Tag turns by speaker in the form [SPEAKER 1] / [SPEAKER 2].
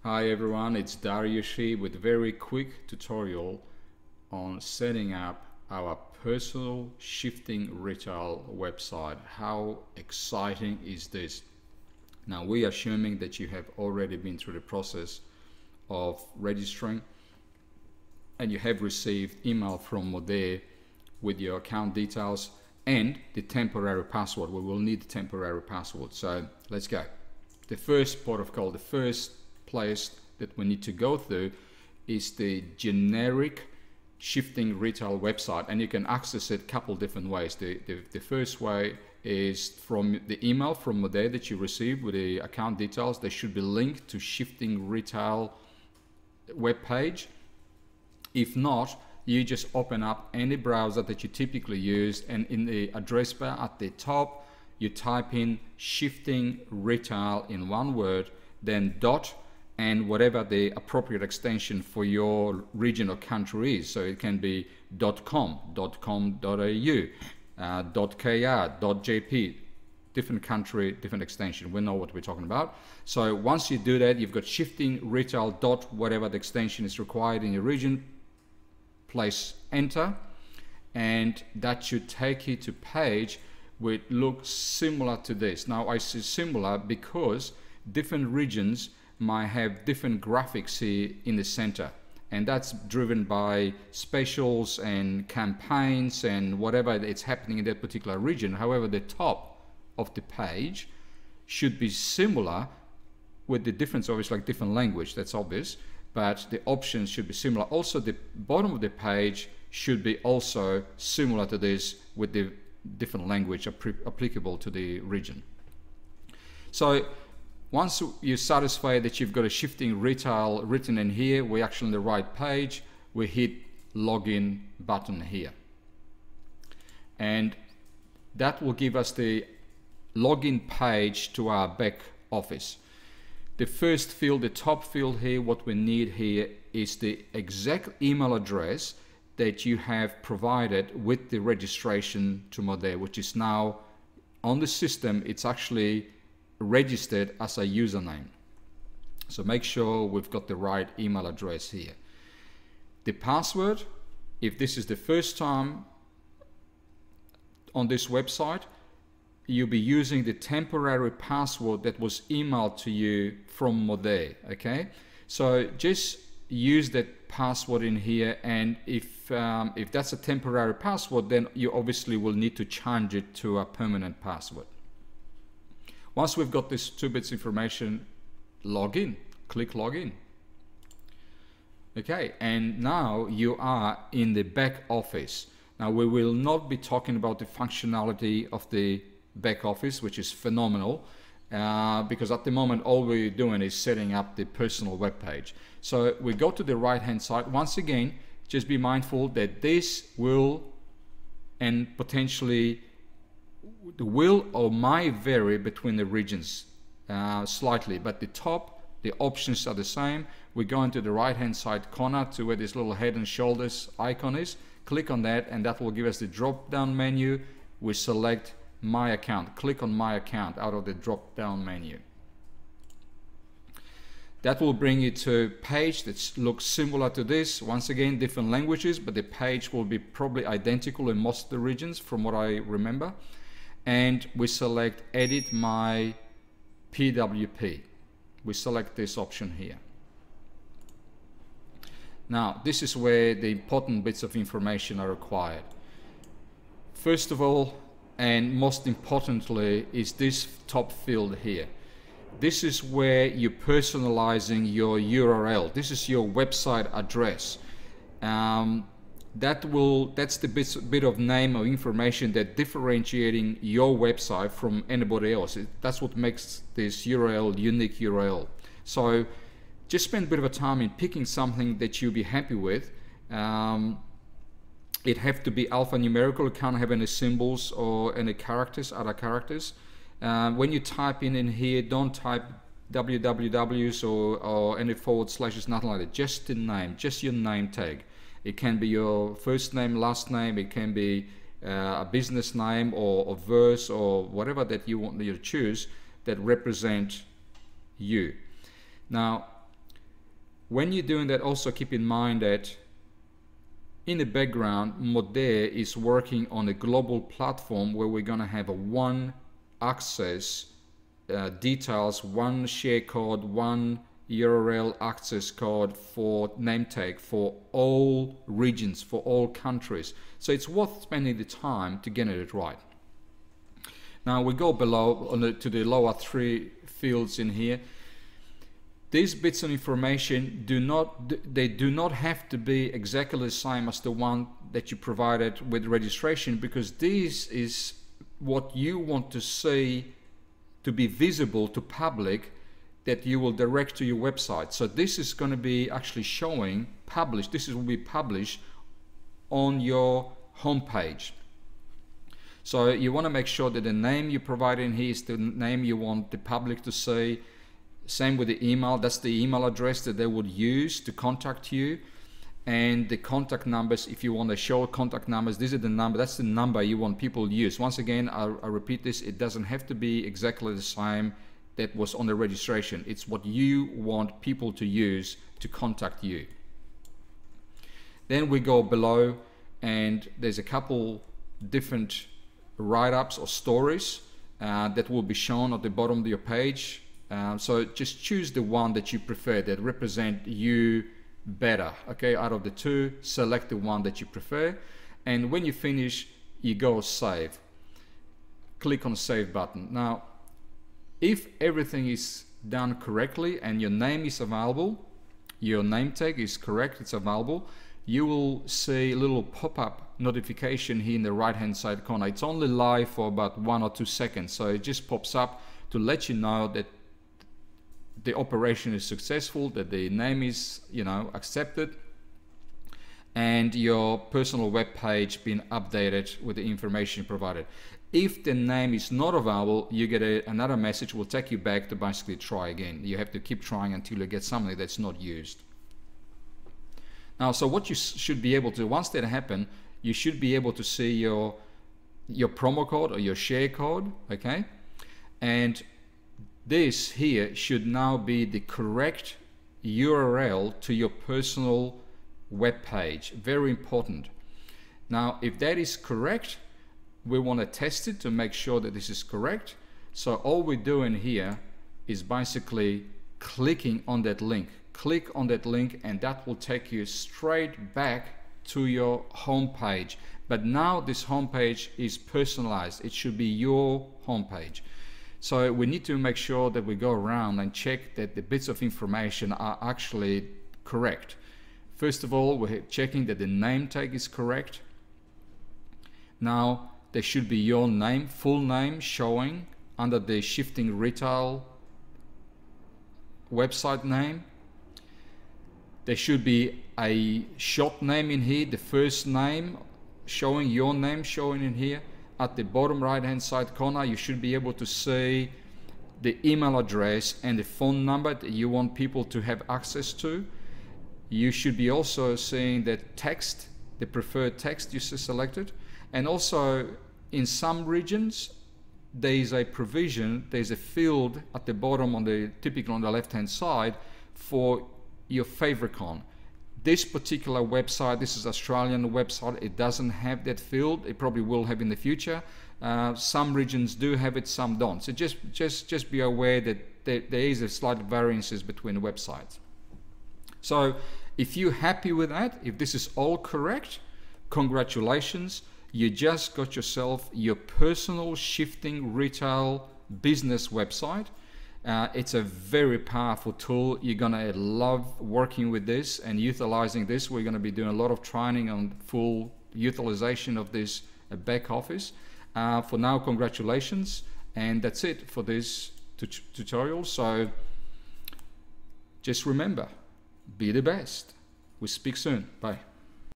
[SPEAKER 1] Hi everyone, it's Darius here with a very quick tutorial on setting up our personal Shifting Retail website. How exciting is this? Now we are assuming that you have already been through the process of registering and you have received email from Modere with your account details and the temporary password. We will need the temporary password. So let's go. The first port of call, the first place that we need to go through is the generic Shifting Retail website, and you can access it a couple different ways. The first way is from the email from Modere that you received with the account details. They should be linked to Shifting Retail web page. If not, you just open up any browser that you typically use, and in the address bar at the top you type in Shifting Retail in one word, then dot and whatever the appropriate extension for your region or country is. So it can be .com, .com.au, .kr, .jp, different country, different extension. We know what we're talking about. So once you do that, you've got Shifting Retail dot whatever the extension is required in your region. Place enter, and that should take you to page which looks similar to this. Now I say similar because different regions might have different graphics here in the center, and that's driven by specials and campaigns and whatever it's happening in that particular region. However, the top of the page should be similar, with the difference obviously like different language, that's obvious, but the options should be similar. Also the bottom of the page should be also similar to this, with the different language applicable to the region. So once you're satisfied that you've got a Shifting Retail written in here, we're actually on the right page, we hit login button here, and that will give us the login page to our back office. The first field, the top field here, what we need here is the exact email address that you have provided with the registration to Modere, which is now on the system. It's actually registered as a username. So make sure we've got the right email address here. The password, if this is the first time on this website, you'll be using the temporary password that was emailed to you from Modere. Okay, so just use that password in here, and if that's a temporary password, then you obviously will need to change it to a permanent password. Once we've got this 2 bits information, log in, click login. Okay, and now you are in the back office. Now we will not be talking about the functionality of the back office, which is phenomenal, because at the moment all we're doing is setting up the personal web page. So we go to the right hand side. Once again, just be mindful that this will and potentially will or might vary between the regions slightly, but the top, the options are the same. We go into the right hand side corner to where this little head and shoulders icon is, click on that, and that will give us the drop down menu. We select My Account, click on My Account out of the drop down menu. That will bring you to a page that looks similar to this. Once again, different languages, but the page will be probably identical in most of the regions from what I remember. And we select Edit My PWP. We select this option here. Now, this is where the important bits of information are required. First of all, and most importantly, is this top field here. This is where you're personalizing your URL. This is your website address. That's the bit of name or information that differentiating your website from anybody else. That's what makes this URL unique URL. So just spend a bit of a time in picking something that you'll be happy with. It have to be alphanumerical. It can't have any symbols or any characters, other characters. When you type in here, don't type wwws or any forward slashes, nothing like that. Just the name, just your name tag. It can be your first name, last name. It can be a business name or a verse or whatever that you want to choose that represent you. Now, When you're doing that, also keep in mind that in the background, Modere is working on a global platform where we're going to have a one access details, one share code, one URL access code for name tag for all regions, for all countries. So it's worth spending the time to get it right. Now we go below to the lower three fields in here. These bits of information do not have to be exactly the same as the one that you provided with registration, because this is what you want to see to be visible to public, that you will direct to your website. So this is going to be actually showing published. This will be published on your homepage. So you want to make sure that the name you provide in here is the name you want the public to see. Same with the email. That's the email address that they would use to contact you. And the contact numbers, if you want to show contact numbers, this is the number. That's the number you want people to use. Once again, I repeat this, it doesn't have to be exactly the same that was on the registration. It's what you want people to use to contact you. Then we go below, and there's a couple different write-ups or stories that will be shown at the bottom of your page. So just choose the one that you prefer, that represent you better. Okay, out of the two, select the one that you prefer, and when you finish, you go save. Click on save button. Now, if everything is done correctly and your name is available, your name tag is correct, it's available, you will see a little pop-up notification here in the right hand side corner. It's only live for about 1 or 2 seconds, so it just pops up to let you know that the operation is successful, that the name is, accepted, and your personal web page being updated with the information provided. If the name is not available, you get another message will take you back to basically try again. You have to keep trying until you get something that's not used. Now, so what you should be able to, once that happens, you should be able to see your promo code or your share code, okay? And this here should now be the correct URL to your personal web page. Very important. Now, if that is correct, we want to test it to make sure that this is correct. So all we're doing here is basically clicking on that link. Click on that link, and that will take you straight back to your home page. But now this home page is personalized. It should be your home page. So we need to make sure that we go around and check that the bits of information are actually correct. First of all, we're checking that the name tag is correct. Now, there should be your name, full name, showing under the Shifting Retail website name. There should be a short name in here, the first name, showing your name, showing in here. At the bottom right hand side corner, you should be able to see the email address and the phone number that you want people to have access to. You should be also seeing the text, the preferred text you selected. And also in some regions, there is a provision, there's a field at the bottom typically on the left hand side for your favicon. This particular website, this is Australian website, it doesn't have that field. It probably will have in the future. Some regions do have it, some don't. So just be aware that there is a slight variances between websites. So if you're happy with that, if this is all correct, congratulations. You just got yourself your personal Shifting Retail business website. It's a very powerful tool. You're gonna love working with this and utilizing this. We're gonna be doing a lot of training on full utilization of this back office. For now, congratulations, and that's it for this tutorial. So just remember, be the best. We speak soon. Bye.